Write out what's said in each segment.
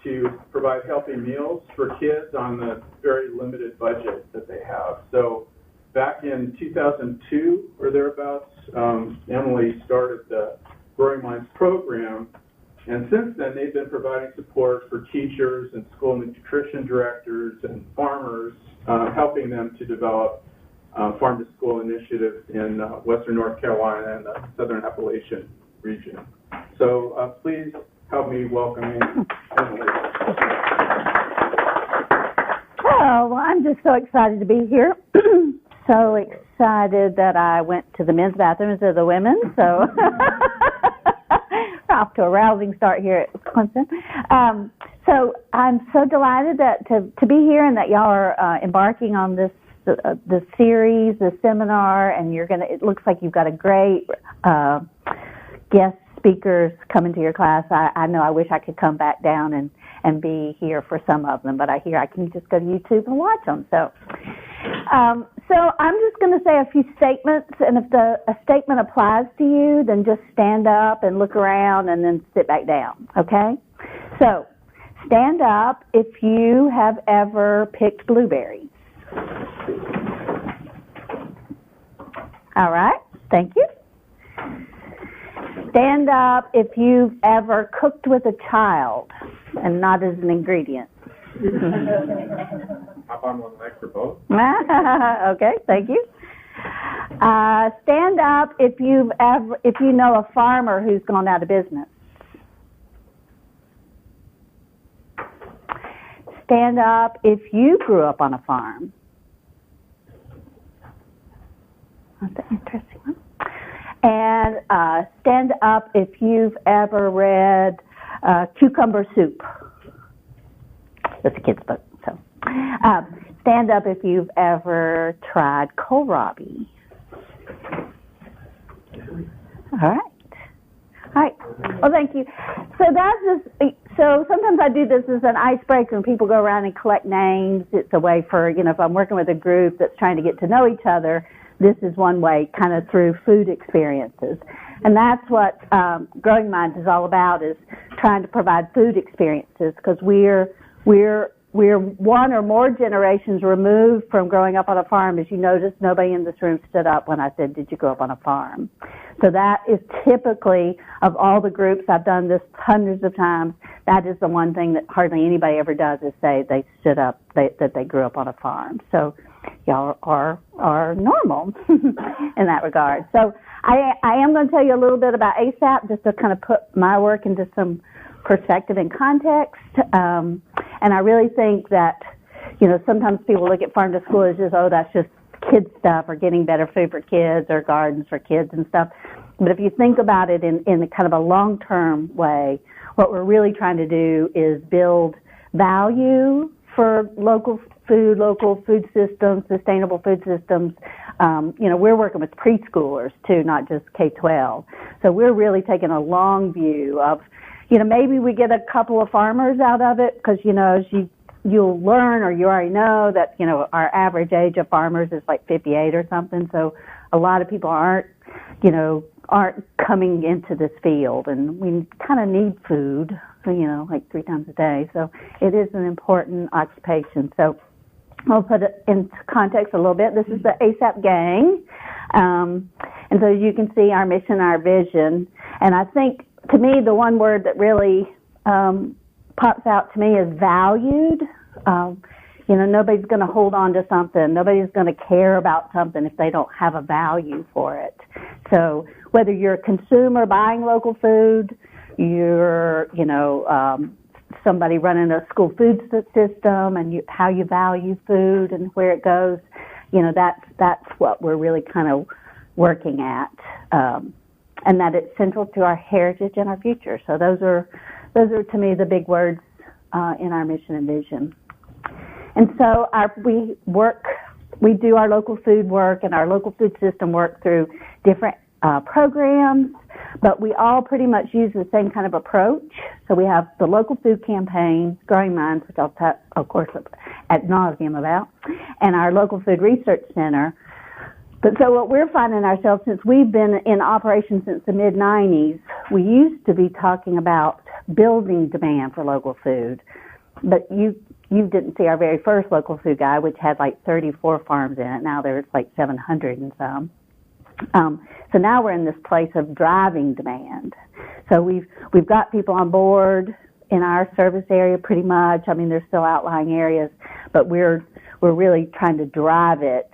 to provide healthy meals for kids on the very limited budget that they have. So back in 2002 or thereabouts, Emily started the Growing Minds program, and since then they've been providing support for teachers and school nutrition directors and farmers, helping them to develop farm-to-school initiatives in western North Carolina and the southern Appalachian region. So please help me welcome Emily. Oh, well, I'm just so excited to be here. So excited that I went to the men's bathroom instead of the women's. So we're off to a rousing start here at Clemson. So I'm so delighted that to be here and that y'all are embarking on this the series, the seminar, and it looks like you've got a great guest speakers coming to your class. I know I wish I could come back down and be here for some of them, but I hear I can just go to YouTube and watch them. So I'm just going to say a few statements, and if a statement applies to you, then just stand up and look around and then sit back down, okay? So stand up if you have ever picked blueberries. All right, thank you. Stand up if you've ever cooked with a child and not as an ingredient. Hop on one leg for both. Okay, thank you. Stand up if you know a farmer who's gone out of business. Stand up if you grew up on a farm. That's an interesting one. And stand up if you've ever read Cucumber Soup. That's a kid's book. So, stand up if you've ever tried kohlrabi. All right. Well, thank you. So so sometimes I do this as an icebreaker, and people go around and collect names. It's a way for, if I'm working with a group that's trying to get to know each other, this is one way, kind of through food experiences. And that's what Growing Minds is all about, is trying to provide food experiences, because we're one or more generations removed from growing up on a farm. As you notice, nobody in this room stood up when I said, "Did you grow up on a farm?" So that is typically, of all the groups, I've done this hundreds of times, that is the one thing that hardly anybody ever does, is say they stood up, that they grew up on a farm. So y'all are normal in that regard. So I am going to tell you a little bit about ASAP, just to kind of put my work into some perspective and context. And I really think that, sometimes people look at farm to school as just, that's just kid stuff, or getting better food for kids, or gardens for kids and stuff. But if you think about it in kind of a long-term way, what we're really trying to do is build value for local food systems, sustainable food systems. We're working with preschoolers too, not just K-12. So we're really taking a long view of, maybe we get a couple of farmers out of it, because, you'll learn, or you already know that, our average age of farmers is like 58 or something. So a lot of people aren't coming into this field, and we kind of need food, like 3 times a day. So it is an important occupation. So I'll put it into context a little bit. This is the ASAP gang. And so you can see our mission, our vision. And I think, to me, the one word that really pops out to me is valued. Nobody's going to hold on to something. Nobody's going to care about something if they don't have a value for it. So whether you're a consumer buying local food, you're, somebody running a school food system, and how you value food and where it goes, that's what we're really kind of working at, and that it's central to our heritage and our future. So those are to me the big words in our mission and vision. And so we do our local food work and our local food system work through different programs, but we all pretty much use the same kind of approach. So we have the local food campaign, Growing Minds, which I'll talk, of course, ad nauseum about, and our local food research center. But so what we're finding ourselves, since we've been in operation since the mid-'90s, we used to be talking about building demand for local food. But you didn't see our very first local food guide, which had like 34 farms in it. Now there's like 700 and some. So now we're in this place of driving demand. So we've got people on board in our service area pretty much. I mean, there's still outlying areas, but we're really trying to drive it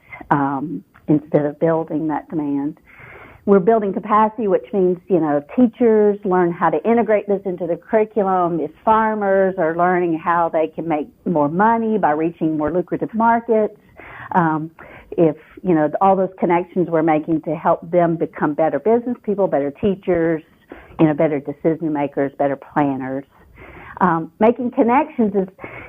instead of building that demand. We're building capacity, which means, teachers learn how to integrate this into the curriculum. If farmers are learning how they can make more money by reaching more lucrative markets. If, all those connections we're making to help them become better business people, better teachers, better decision makers, better planners. Making connections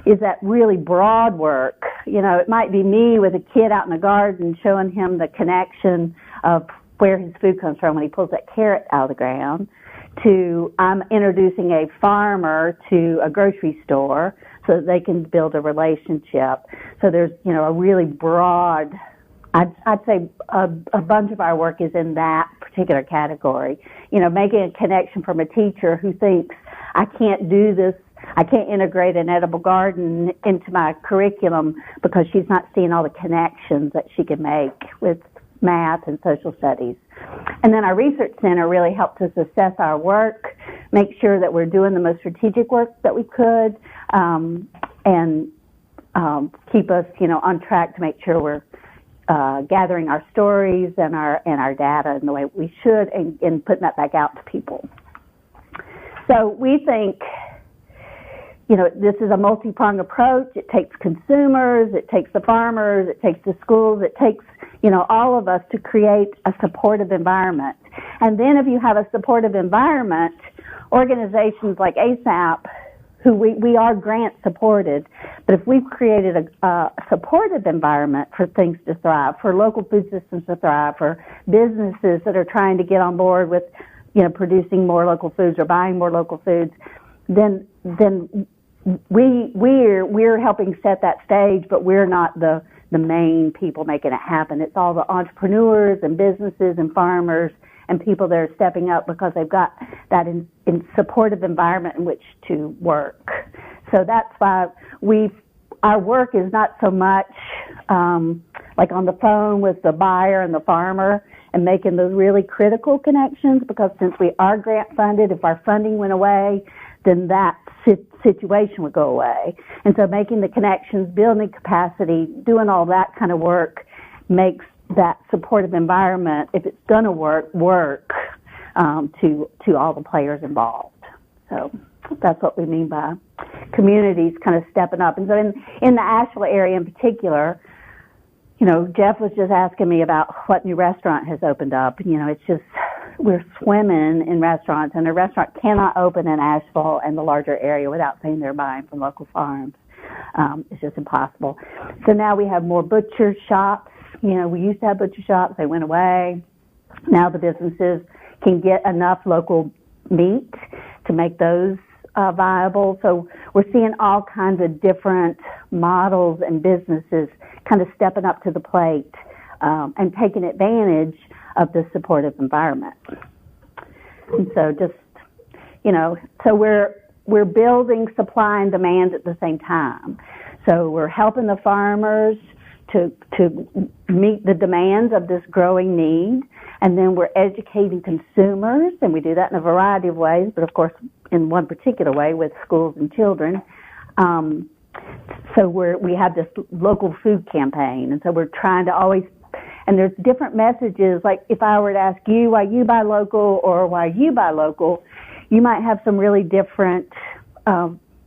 is that really broad work. It might be me with a kid out in the garden showing him the connection of where his food comes from when he pulls that carrot out of the ground, to I'm introducing a farmer to a grocery store so that they can build a relationship. So there's, a really broad, I'd say a bunch of our work is in that particular category. Making a connection from a teacher who thinks, I can't do this, I can't integrate an edible garden into my curriculum because she's not seeing all the connections that she can make with math and social studies. And then our research center really helped us assess our work, make sure that we're doing the most strategic work that we could, and keep us, on track to make sure we're gathering our stories and our data in the way we should, and putting that back out to people. So we think, this is a multi-pronged approach. It takes consumers, it takes the farmers, it takes the schools, it takes, all of us to create a supportive environment. And then if you have a supportive environment, organizations like ASAP, who we are grant supported, but if we've created a supportive environment for things to thrive, for local food systems to thrive, for businesses that are trying to get on board with, producing more local foods or buying more local foods, then we're helping set that stage, but we're not the main people making it happen. It's all the entrepreneurs and businesses and farmers and people that are stepping up because they've got that in supportive environment in which to work. So that's why our work is not so much like on the phone with the buyer and the farmer and making those really critical connections, because since we are grant funded, if our funding went away, then that situation would go away. And so making the connections, building capacity, doing all that kind of work makes that supportive environment, if it's going to work to all the players involved. So that's what we mean by communities kind of stepping up. And so in the Asheville area in particular, Jeff was just asking me about what new restaurant has opened up. It's just, we're swimming in restaurants, and a restaurant cannot open in Asheville and the larger area without saying they're buying from local farms. It's just impossible. So now we have more butcher shops. We used to have butcher shops. They went away. Now the businesses can get enough local meat to make those viable. So we're seeing all kinds of different models and businesses kind of stepping up to the plate and taking advantage of the supportive environment. And so just, so we're building supply and demand at the same time. So we're helping the farmers to meet the demands of this growing need, and then we're educating consumers, and we do that in a variety of ways, but of course in one particular way with schools and children. So we have this local food campaign, and so we're trying to always, and there's different messages, like if I were to ask you why you buy local or why you buy local, you might have some really different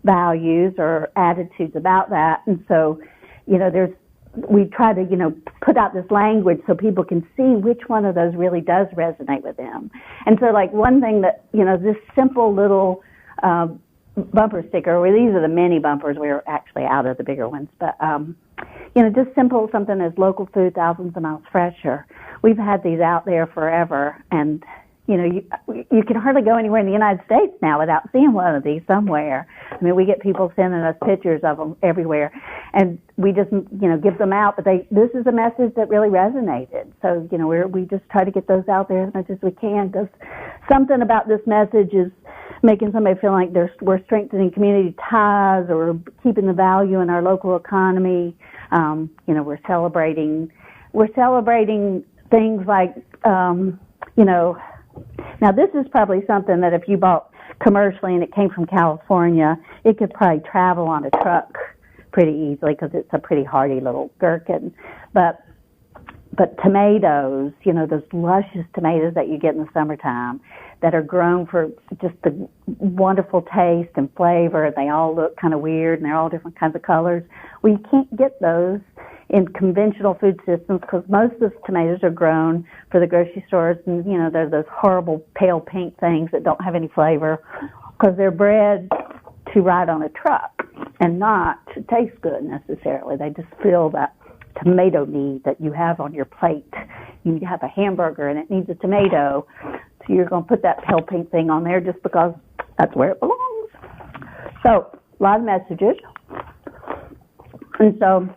values or attitudes about that. And so, we try to, put out this language so people can see which one of those really does resonate with them. And so, like, one thing that, this simple little bumper sticker, well, these are the mini bumpers. We're actually out of the bigger ones. But, just simple something as local food, thousands of miles fresher. We've had these out there forever. And, you can hardly go anywhere in the United States now without seeing one of these somewhere. I mean, we get people sending us pictures of them everywhere. and we just, give them out. But this is a message that really resonated. So, we just try to get those out there as much as we can, because something about this message is making somebody feel like we're strengthening community ties, or keeping the value in our local economy. We're celebrating things like, now this is probably something that if you bought commercially and it came from California, it could probably travel on a truck pretty easily because it's a pretty hardy little gherkin. But tomatoes, those luscious tomatoes that you get in the summertime that are grown for just the wonderful taste and flavor, and they all look kind of weird and they're all different kinds of colors. Well, you can't get those in conventional food systems because most of the tomatoes are grown for the grocery stores, and they're those horrible pale pink things that don't have any flavor because they're bred to ride on a truck and not to taste good necessarily. They just fill that tomato need that you have on your plate. You have a hamburger and it needs a tomato, so you're going to put that pale pink thing on there just because that's where it belongs. So, a lot of messages. And so,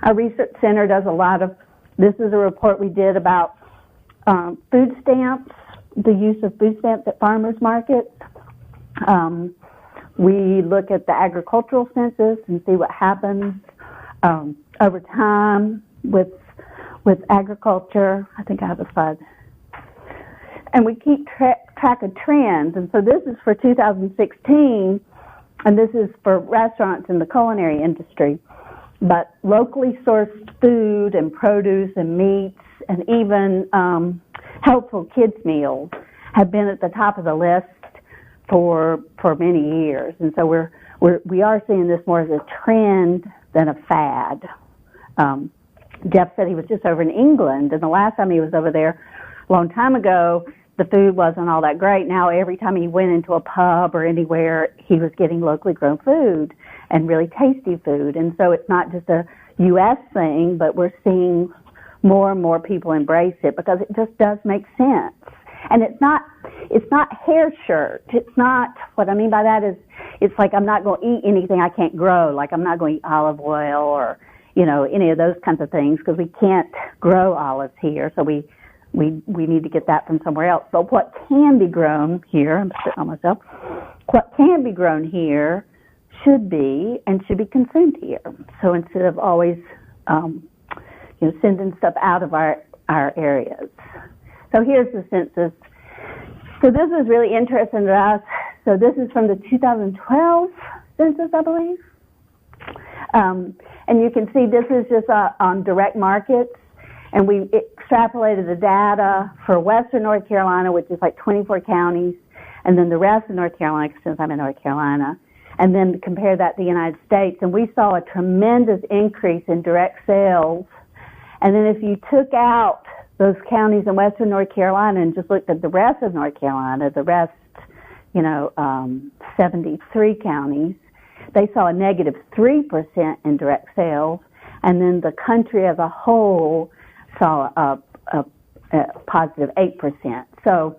our research center does a lot of, this is a report we did about food stamps, the use of food stamps at farmers markets. We look at the agricultural census and see what happens over time with agriculture. I think I have a slide. And we keep track of trends. And so this is for 2016, and this is for restaurants in the culinary industry. But locally sourced food and produce and meats and even helpful kids' meals have been at the top of the list for many years. And so we are seeing this more as a trend than a fad. Jeff said he was just over in England, and the last time he was over there a long time ago, the food wasn't all that great. Now every time he went into a pub or anywhere, he was getting locally grown food and really tasty food. And so it's not just a U.S. thing, but we're seeing more and more people embrace it because it just does make sense. And it's not hair shirt. It's not, what I mean by that is, it's like I'm not going to eat anything I can't grow. Like I'm not going to eat olive oil or, any of those kinds of things because we can't grow olives here. So we need to get that from somewhere else. But what can be grown here, I'm sitting on myself, what can be grown here should be consumed here. So instead of always, sending stuff out of our areas. So here's the census. So this was really interesting to us. So this is from the 2012 census, I believe. And you can see this is just on direct markets. And we extrapolated the data for western North Carolina, which is like 24 counties, and then the rest of North Carolina, since I'm in North Carolina, and then compare that to the United States. And we saw a tremendous increase in direct sales. And then if you took out those counties in western North Carolina and just looked at the rest of North Carolina, the rest, 73 counties, they saw a negative 3% in direct sales. And then the country as a whole saw a positive 8%. So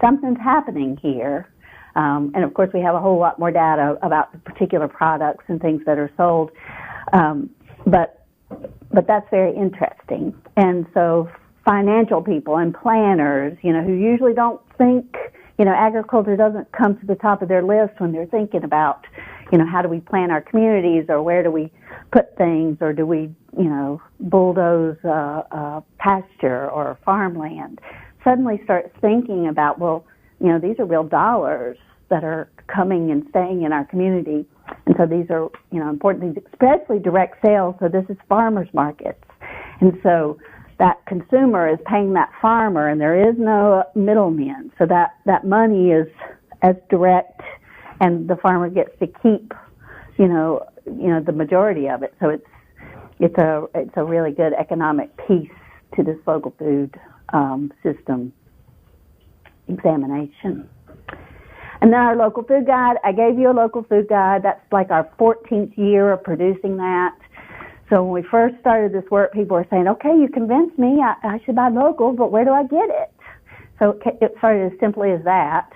something's happening here. And of course we have a whole lot more data about the particular products and things that are sold. But that's very interesting. And so financial people and planners, who usually don't think, agriculture doesn't come to the top of their list when they're thinking about, how do we plan our communities or where do we put things or do we, bulldoze pasture or farmland, suddenly starts thinking about, well, these are real dollars that are coming and staying in our community. And so these are, important things, especially direct sales. So this is farmers markets. And so that consumer is paying that farmer and there is no middleman. So that money is as direct and the farmer gets to keep, the majority of it. So it's a really good economic piece to this local food system examination. And then our local food guide, I gave you a local food guide. That's like our 14th year of producing that. So when we first started this work, people were saying, okay, you convinced me I should buy local, but where do I get it? So it started as simply as that.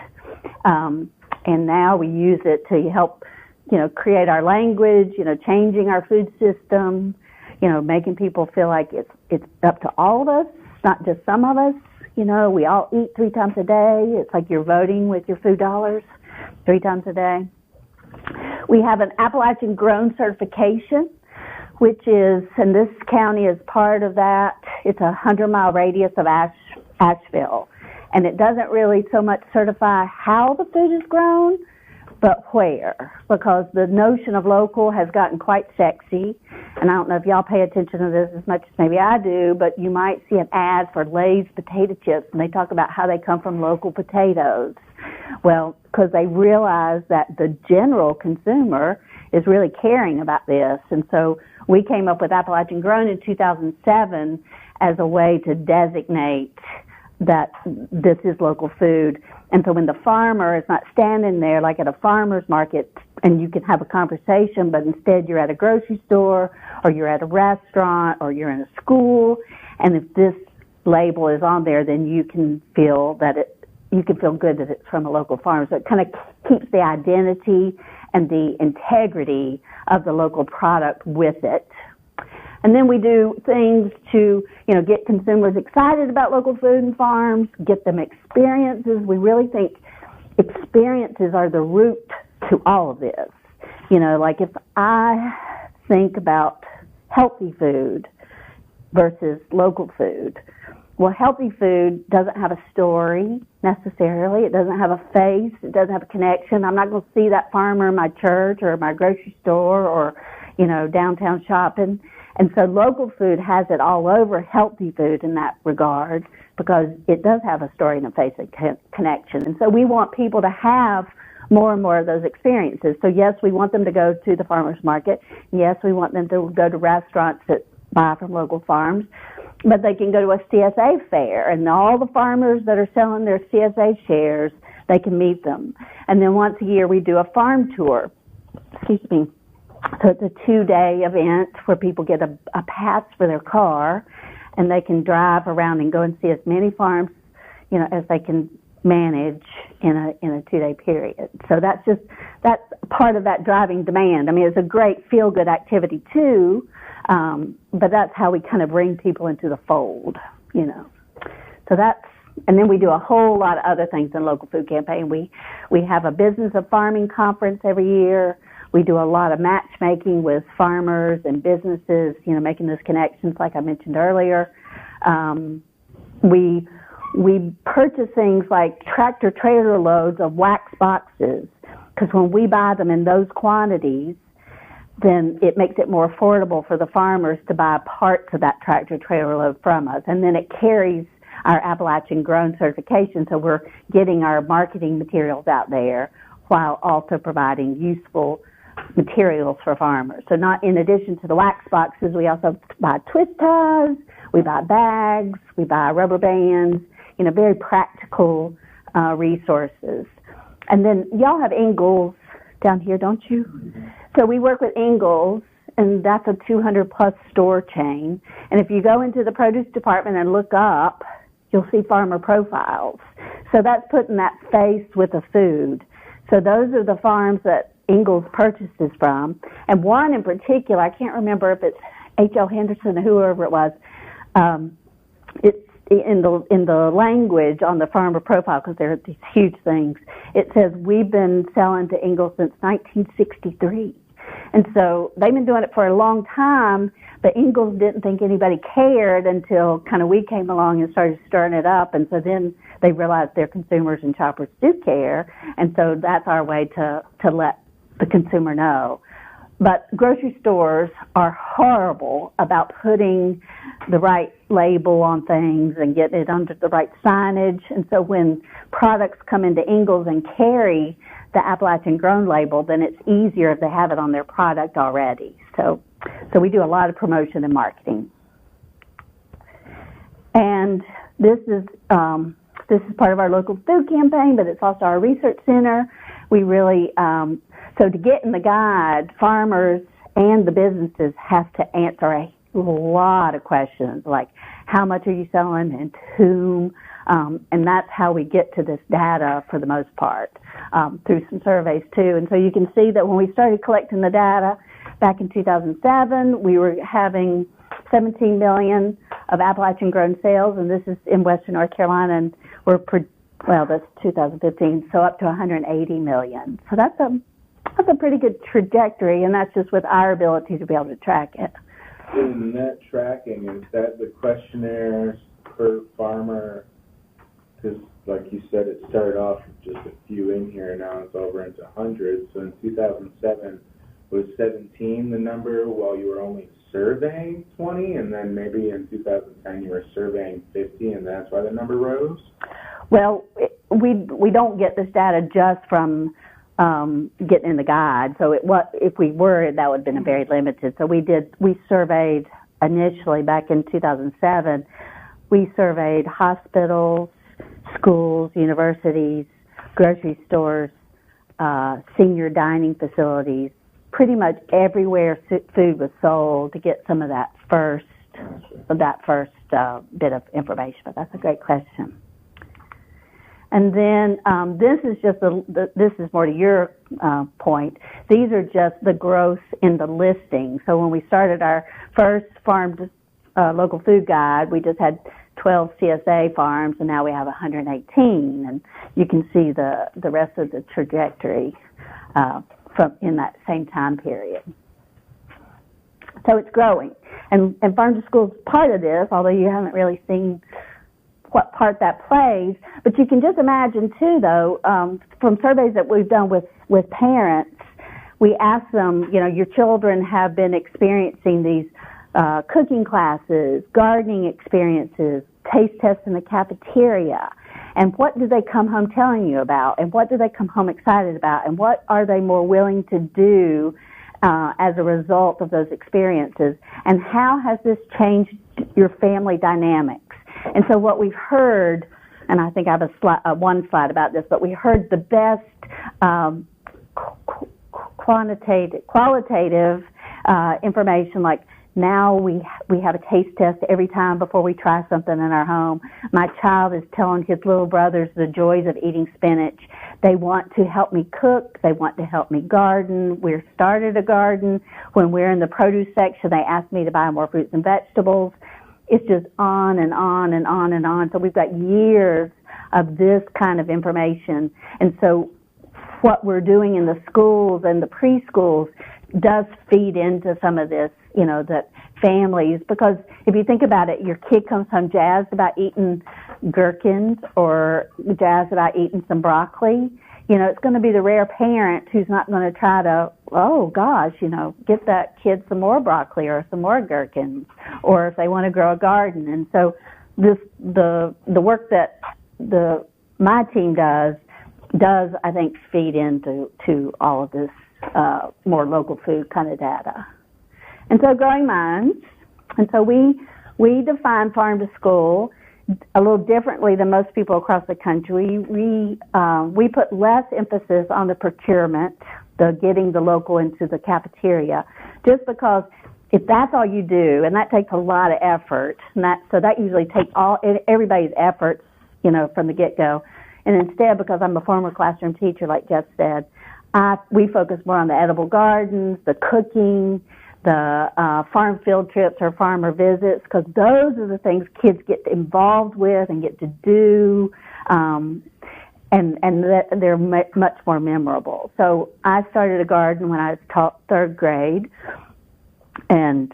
And now we use it to help create our language, changing our food system, making people feel like it's up to all of us, not just some of us. We all eat 3 times a day. It's like you're voting with your food dollars 3 times a day. We have an Appalachian Grown certification, which is, and this county is part of that. It's a 100-mile radius of Asheville. And it doesn't really so much certify how the food is grown, but where, because the notion of local has gotten quite sexy. And I don't know if y'all pay attention to this as much as maybe I do, but you might see an ad for Lay's potato chips, and they talk about how they come from local potatoes. Well, because they realize that the general consumer is really caring about this. And so we came up with Appalachian Grown in 2007 as a way to designate that this is local food. And so when the farmer is not standing there like at a farmer's market and you can have a conversation, but instead you're at a grocery store or you're at a restaurant or you're in a school, and if this label is on there, then you can feel good that it's from a local farm. So it kind of keeps the identity and the integrity of the local product with it. And then we do things to, get consumers excited about local food and farms, get them experiences. We really think experiences are the root to all of this. Like if I think about healthy food versus local food, well, healthy food doesn't have a story necessarily. It doesn't have a face. It doesn't have a connection. I'm not going to see that farmer in my church or my grocery store or, downtown shopping. And so local food has it all over healthy food in that regard because it does have a story and a face and connection. And so we want people to have more and more of those experiences. So yes, we want them to go to the farmer's market. Yes, we want them to go to restaurants that buy from local farms. But they can go to a CSA fair, and all the farmers that are selling their CSA shares, they can meet them. And then once a year we do a farm tour. Excuse me. So it's a 2-day event where people get a pass for their car, and they can drive around and go and see as many farms, as they can manage in a 2-day period. So that's part of that driving demand. I mean, it's a great feel-good activity too, but that's how we kind of bring people into the fold, So and then we do a whole lot of other things in Local Food Campaign. We have a Business of Farming conference every year. We do a lot of matchmaking with farmers and businesses, making those connections like I mentioned earlier. We purchase things like tractor trailer loads of wax boxes, because when we buy them in those quantities, then it makes it more affordable for the farmers to buy parts of that tractor trailer load from us. And then it carries our Appalachian Grown certification, so we're getting our marketing materials out there while also providing useful materials for farmers. So not in addition to the wax boxes, we also buy twist ties, we buy bags, we buy rubber bands, very practical resources. And then y'all have Ingles down here, don't you? Mm-hmm. So we work with Ingles, and that's a 200-plus store chain. And if you go into the produce department and look up, you'll see farmer profiles. So that's putting that face with the food. So those are the farms that Ingles purchases from. And one in particular, I can't remember if it's H.L. Henderson or whoever it was, it's in the language on the farmer profile, because there are these huge things, it says, we've been selling to Ingles since 1963. And so they've been doing it for a long time, but Ingles didn't think anybody cared until kind of we came along and started stirring it up. And so then they realized their consumers and shoppers do care. And so that's our way to let the consumer know. But grocery stores are horrible about putting the right label on things and getting it under the right signage. And so when products come into Ingles and carry the Appalachian Grown label, then it's easier if they have it on their product already. So we do a lot of promotion and marketing. And this is part of our local food campaign, but it's also our research center. We really, so to get in the guide, farmers and the businesses have to answer a lot of questions, like how much are you selling and to whom, And that's how we get to this data for the most part, through some surveys too. And so you can see that when we started collecting the data back in 2007, we were having 17 million of Appalachian grown sales, and this is in Western North Carolina, and that's 2015, so up to 180 million. So that's a pretty good trajectory, and that's just with our ability to be able to track it. In that tracking, is that the questionnaires per farmer? Because, like you said, it started off with just a few in here, and now it's over into hundreds. So in 2007, was 17 the number while you were only surveying 20, and then maybe in 2010 you were surveying 50, and that's why the number rose? Well, we don't get this data just from getting in the guide. So if we were, that would have been very limited. So we surveyed initially back in 2007. We surveyed hospitals, schools, universities, grocery stores, senior dining facilities, pretty much everywhere food was sold, to get some of that first bit of information. But that's a great question. And then this is just this is more to your point. These are just the growth in the listing. So when we started our first farm local food guide, we just had 12 CSA farms, and now we have 118. And you can see the rest of the trajectory from in that same time period. So it's growing, and farm to school is part of this, although you haven't really seen what part that plays. But you can just imagine too, though, from surveys that we've done with parents, we ask them, your children have been experiencing these cooking classes, gardening experiences, taste tests in the cafeteria, and what do they come home telling you about, and what do they come home excited about, and what are they more willing to do as a result of those experiences, and how has this changed your family dynamics? And so what we've heard, and I think I have one slide about this, but we heard the best qualitative information, like now we have a taste test every time before we try something in our home. My child is telling his little brothers the joys of eating spinach. They want to help me cook. They want to help me garden. We've started a garden. When we're in the produce section, they ask me to buy more fruits and vegetables. It's just on and on and on and on. So we've got years of this kind of information. And so what we're doing in the schools and the preschools does feed into some of this, that families, because if you think about it, your kid comes home jazzed about eating gherkins or jazzed about eating some broccoli. It's going to be the rare parent who's not going to try to, oh gosh, get that kid some more broccoli or some more gherkins, or if they want to grow a garden. And so the work that my team does I think feed into all of this more local food kind of data. And so growing minds, and so we define farm to school a little differently than most people across the country. We put less emphasis on the procurement, the getting the local into the cafeteria, just because if that's all you do, and that takes a lot of effort, and so that usually takes everybody's efforts, from the get-go. And instead, because I'm a former classroom teacher, like Jeff said, we focus more on the edible gardens, the cooking, the farm field trips or farmer visits, because those are the things kids get involved with and get to do, and they're much more memorable. So I started a garden when I taught third grade, and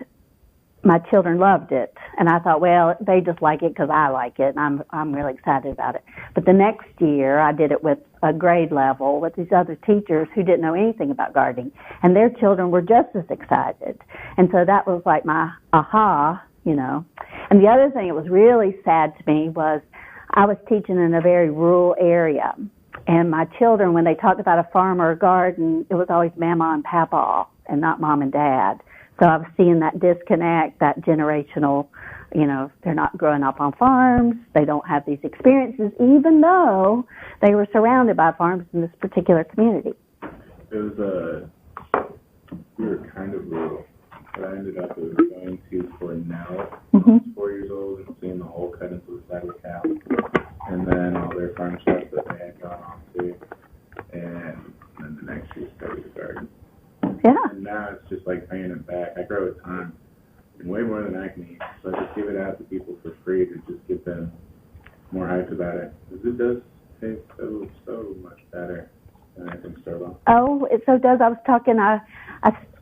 my children loved it. And I thought, well, they just like it because I like it, and I'm really excited about it. But the next year, I did it with a grade level with these other teachers who didn't know anything about gardening, and their children were just as excited. And so that was like my aha, And the other thing that was really sad to me was I was teaching in a very rural area, and my children, when they talked about a farm or a garden, it was always Mama and Papa and not Mom and Dad. So I was seeing that disconnect, that generational, they're not growing up on farms. They don't have these experiences, even though they were surrounded by farms in this particular community. We were kind of rural, but I ended up going to Cornell. I was 4 years old and seeing the hole cut into the side of the cow. and now it's just like paying it back. I grow a ton, and way more than I can eat, so I just give it out to people for free to just get them more hyped about it, because it does taste so much better than anything store-bought. Oh, it so does. I was talking,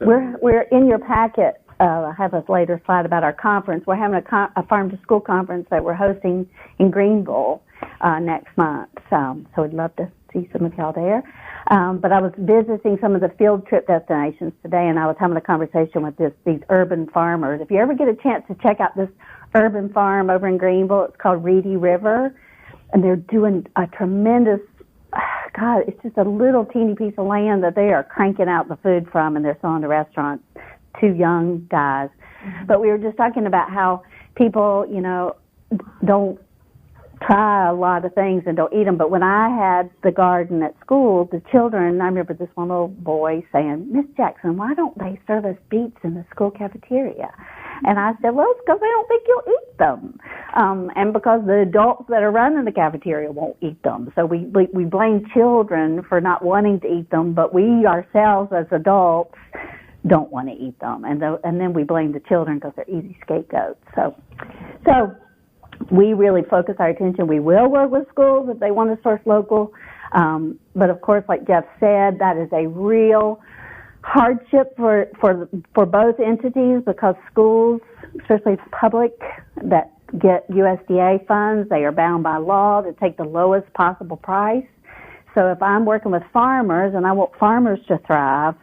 we're in your packet. I have a later slide about our conference. We're having a farm-to-school conference that we're hosting in Greenville next month. So we'd love to see some of y'all there. But I was visiting some of the field trip destinations today, and I was having a conversation with these urban farmers. If you ever get a chance to check out this urban farm over in Greenville, it's called Reedy River, and they're doing a tremendous, God, it's just a little teeny piece of land that they are cranking out the food from, and they're selling to restaurants. 2 young guys. But we were just talking about how people, don't try a lot of things and don't eat them. But when I had the garden at school, the children, I remember this one little boy saying, Miss Jackson, why don't they serve us beets in the school cafeteria? And I said, well, it's because they don't think you'll eat them. And because the adults that are running the cafeteria won't eat them. So we blame children for not wanting to eat them, but we ourselves as adults don't want to eat them, and then we blame the children because they're easy scapegoats. So we really focus our attention. We will work with schools if they want to source local, but of course, like Jeff said, that is a real hardship for both entities, because schools, especially public, that get USDA funds, they are bound by law to take the lowest possible price. So if I'm working with farmers and I want farmers to thrive,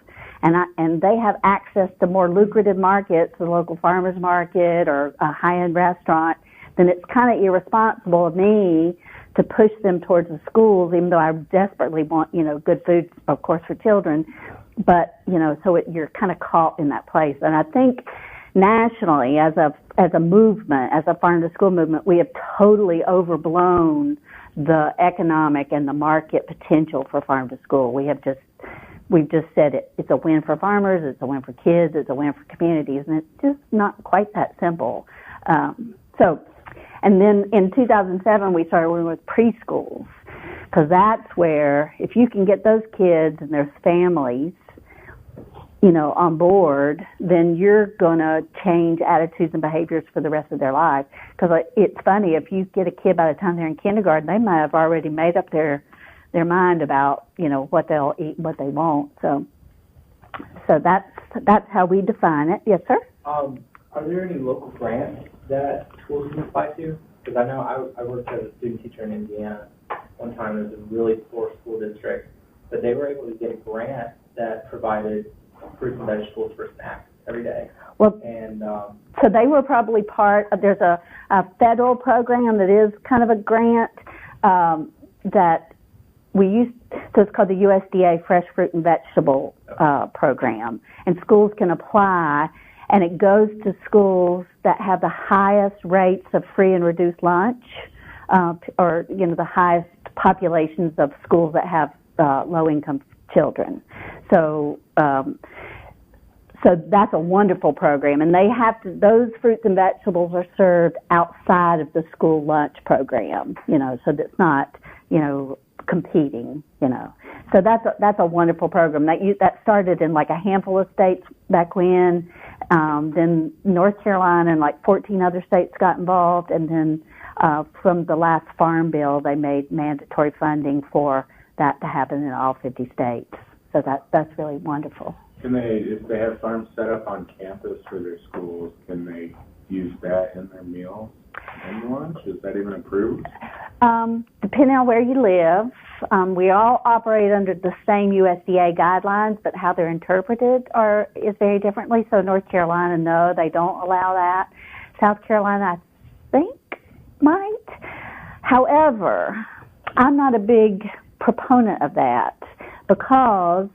and they have access to more lucrative markets, the local farmers market or a high-end restaurant, then it's kind of irresponsible of me to push them towards the schools, even though I desperately want, good food, of course, for children. But, so you're kind of caught in that place. And I think nationally, as a movement, as a farm-to-school movement, we have totally overblown the economic and the market potential for farm-to-school. We've just said it's a win for farmers, it's a win for kids, it's a win for communities, and it's just not quite that simple. And then in 2007, we started working with preschools, because that's where, if you can get those kids and their families, on board, then you're going to change attitudes and behaviors for the rest of their life. Because it's funny, if you get a kid by the time they're in kindergarten, they might have already made up their mind about, what they'll eat, what they won't. So that's how we define it. Yes, sir? Are there any local grants that schools can apply to? Because I know I worked as a student teacher in Indiana one time. It was a really poor school district, but they were able to get a grant that provided fruits and vegetables for snacks every day. Well, and so they were probably part of, there's a federal program that is kind of a grant that we use, so it's called the USDA Fresh Fruit and Vegetable Program. And schools can apply, and it goes to schools that have the highest rates of free and reduced lunch, or, the highest populations of schools that have low-income children. So that's a wonderful program, and they have to, those fruits and vegetables are served outside of the school lunch program, so that's not, competing, So that's a wonderful program. That started in like a handful of states back when, then North Carolina and like 14 other states got involved, and then from the last Farm Bill, they made mandatory funding for that to happen in all 50 states. So that's really wonderderful. Can they, if they have farms set up on campus for their schools, can they use that in their meals and lunch? Is that even approved? Depending on where you live, we all operate under the same USDA guidelines, but how they're interpreted is very differently. So North Carolina, no, they don't allow that. South Carolina, I think, might. However, I'm not a big proponent of that, because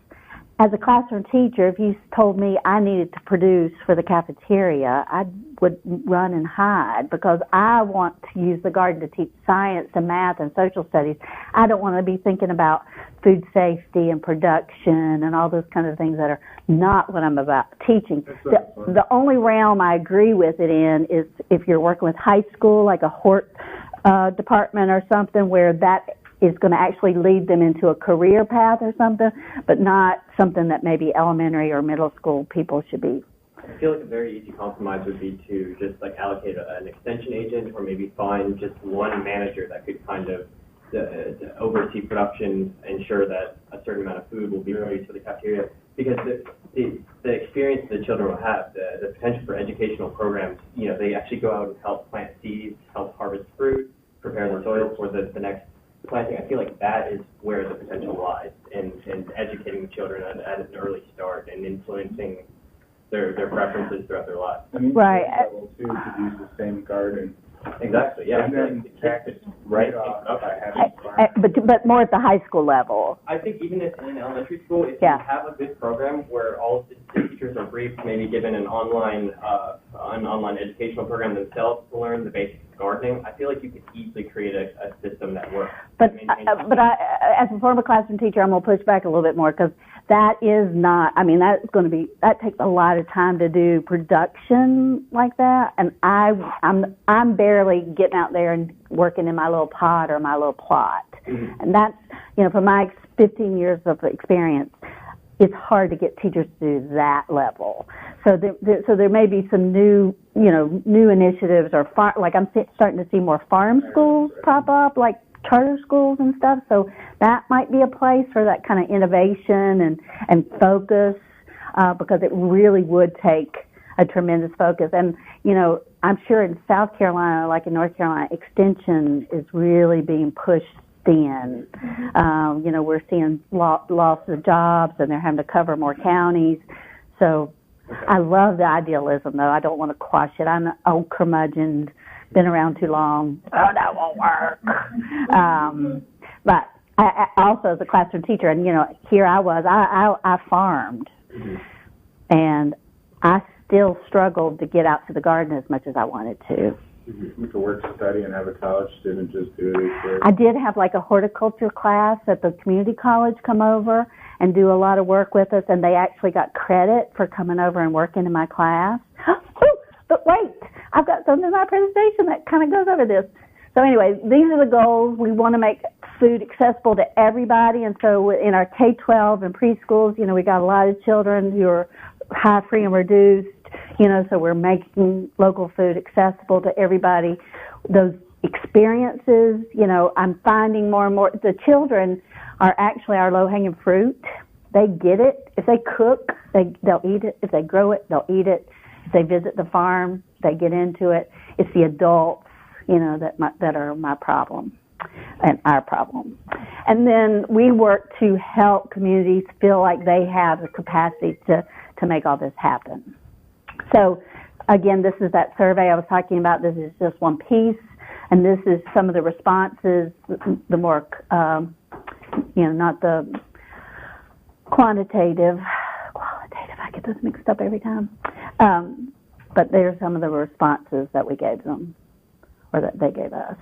as a classroom teacher, if you told me I needed to produce for the cafeteria, I would run and hide, because I want to use the garden to teach science and math and social studies. I don't want to be thinking about food safety and production and all those kind of things that are not what I'm about teaching. The only realm I agree with it in is if you're working with high school, like a hort department or something, where that is going to actually lead them into a career path or something, but not something that maybe elementary or middle school people should be. I feel like a very easy compromise would be to just like allocate an extension agent, or maybe find just one manager that could kind of to oversee production, ensure that a certain amount of food will be produced for the cafeteria. Because the experience the children will have, the potential for educational programs, you know, they actually go out and help plant seeds, help harvest fruit, prepare the soil for the next planting. I feel like that is where the potential lies in educating the children at an early start and influencing their preferences throughout their lives. I mean, Right. level two could use the same garden. Exactly, yeah. And then practice right off by having But more at the high school level. I think even if in elementary school, if Yeah. you have a good program where all the teachers are briefed, maybe given an online educational program themselves to learn the basics of gardening, I feel like you could easily create a system that works. But as a former classroom teacher, I'm going to push back a little bit more, because that is not, I mean, that takes a lot of time to do production like that, and I'm barely getting out there and working in my little pod or my little plot. Mm-hmm. And that's, you know, from my 15 years of experience, it's hard to get teachers to do that level. So there may be some new initiatives, or like I'm starting to see more farm schools pop up, like charter schools and stuff. So that might be a place for that kind of innovation and focus, because it really would take a tremendous focus. And, you know, I'm sure in South Carolina, like in North Carolina, extension is really being pushed thin. You know, we're seeing loss of jobs, and they're having to cover more counties. So I love the idealism, though. I don't want to quash it. I'm an old curmudgeon, been around too long. Oh, that won't work. But I also, as a classroom teacher, and, you know, here I was, I farmed. Mm-hmm. And I still struggled to get out to the garden as much as I wanted to. You could work study and have a college student just do it. I did have like a horticulture class at the community college come over and do a lot of work with us, and they actually got credit for coming over and working in my class. But wait, I've got something in my presentation that kind of goes over this. So anyway, these are the goals. We want to make food accessible to everybody, and so in our K-12 and preschools, you know, we got a lot of children who are high, free, and reduced. You know, so we're making local food accessible to everybody. Those experiences, you know, I'm finding more and more, the children are actually our low-hanging fruit. They get it. If they cook, they'll eat it. If they grow it, they'll eat it. If they visit the farm, they get into it. It's the adults, you know, that are my problem and our problem. And then we work to help communities feel like they have the capacity to make all this happen. So, again, this is that survey I was talking about. This is just one piece, and this is some of the responses, the more, you know, not the qualitative, I get those mixed up every time. But there's some of the responses that we gave them, or that they gave us.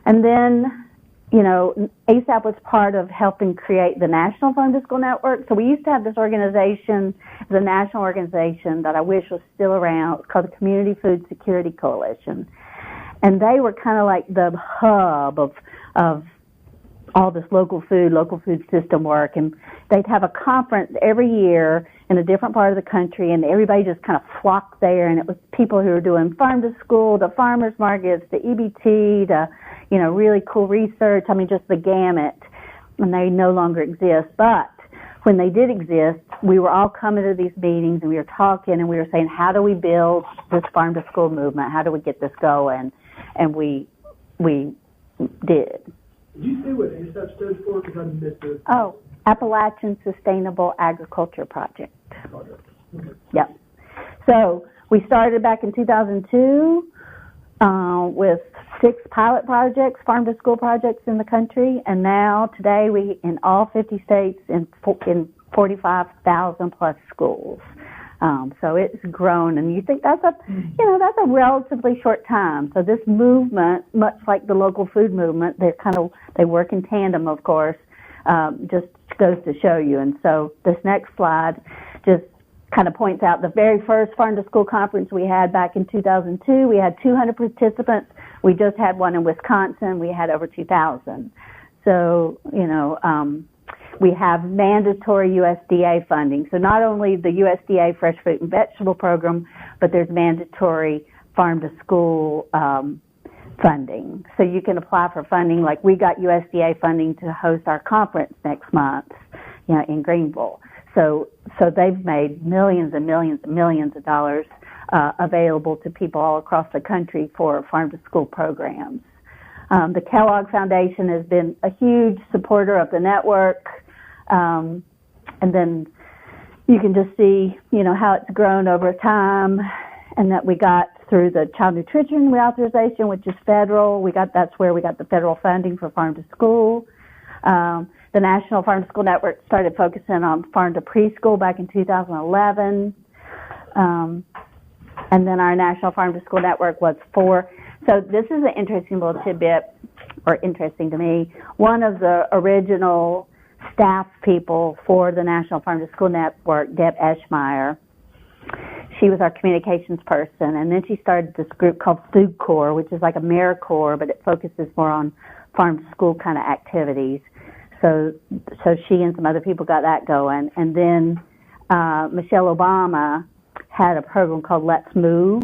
And then, you know, ASAP was part of helping create the National Farm to School Network. So we used to have this organization, the national organization that I wish was still around. It's called the Community Food Security Coalition. And they were kind of like the hub of all this local food system work. And they'd have a conference every year in a different part of the country, and everybody just kind of flocked there. And it was people who were doing farm to school, the farmers markets, the EBT, the, you know, really cool research. I mean, just the gamut. And they no longer exist. But when they did exist, we were all coming to these meetings, and we were talking, and we were saying, how do we build this farm to school movement? How do we get this going? And we did. Did you say what ASAP stood for? Because I missed it. Oh, Appalachian Sustainable Agriculture Project. Okay. Yep. So we started back in 2002 with 6 pilot projects, farm to school projects in the country, and now today we in all 50 states in 45,000 plus schools. So it's grown, and you think that's a relatively short time. So this movement, much like the local food movement, they work in tandem, of course. Just goes to show you. And so this next slide just kind of points out the very first Farm to School conference we had back in 2002, we had 200 participants. We just had one in Wisconsin. We had over 2,000. So, we have mandatory USDA funding. So not only the USDA Fresh Fruit and Vegetable Program, but there's mandatory Farm to School funding. So you can apply for funding. Like we got USDA funding to host our conference next month, in Greenville. So they've made millions and millions and millions of dollars available to people all across the country for Farm to School programs. The Kellogg Foundation has been a huge supporter of the network. And then you can just see, how it's grown over time, and that we got through the Child Nutrition Reauthorization, which is federal. That's where we got the federal funding for Farm to School. The National Farm to School Network started focusing on farm to preschool back in 2011. And then our National Farm to School Network was so this is an interesting little tidbit, or interesting to me. One of the original staff people for the National Farm to School Network, Deb Eschmeyer, she was our communications person, and then she started this group called Food Corps, which is like AmeriCorps, but it focuses more on farm to school kind of activities. So she and some other people got that going. And then Michelle Obama had a program called Let's Move,